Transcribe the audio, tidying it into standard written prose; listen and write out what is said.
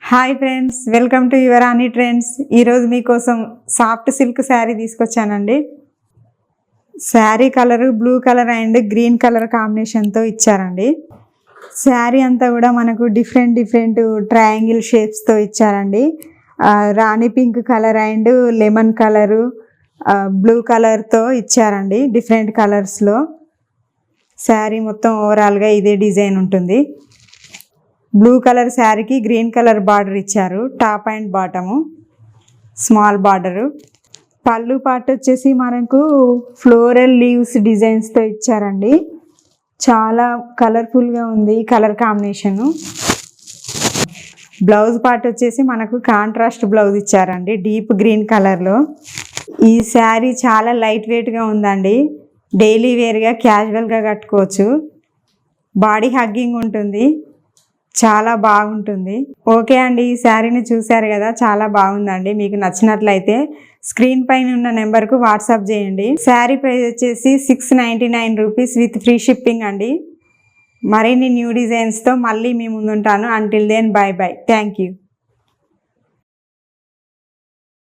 Hi friends, welcome to your Honey Trends. ఈరోజు మీకోసం soft silk sari తీసుకొచ్చానండి. Sari colour blue colour and green colour కాంబినేషన్తో ఇచ్చారండి. శారీ అంతా కూడా మనకు డిఫరెంట్ ట్రయాంగిల్ షేప్స్తో ఇచ్చారండి. Rani pink colour and lemon colour, blue కలర్తో ఇచ్చారండి. డిఫరెంట్ కలర్స్లో శారీ మొత్తం ఓవరాల్గా ఇదే డిజైన్ ఉంటుంది. బ్లూ కలర్ శారీకి గ్రీన్ కలర్ బార్డర్ ఇచ్చారు. Top and bottom small border. పళ్ళు పార్ట్ వచ్చేసి మనకు ఫ్లోరల్ లీవ్స్ డిజైన్స్తో ఇచ్చారండి. చాలా కలర్ఫుల్గా ఉంది కలర్ కాంబినేషను. బ్లౌజ్ పార్ట్ వచ్చేసి మనకు కాంట్రాస్ట్ బ్లౌజ్ ఇచ్చారండి డీప్ గ్రీన్ కలర్లో. ఈ శారీ చాలా లైట్ వెయిట్గా ఉందండి. డైలీ వేర్గా క్యాజువల్గా కట్టుకోవచ్చు. బాడీ హగ్గింగ్ ఉంటుంది, చాలా బాగుంటుంది. ఓకే అండి, ఈ శారీని చూశారు కదా, చాలా బాగుందండి. మీకు నచ్చినట్లయితే స్క్రీన్ పైన ఉన్న నెంబర్కు వాట్సాప్ చేయండి. శారీ ప్రైస్ వచ్చేసి 699 రూపీస్ విత్ ఫ్రీ షిప్పింగ్ అండి. మరిన్ని న్యూ డిజైన్స్తో మళ్ళీ మీ ముందుంటాను. Until then bye bye. Thank you.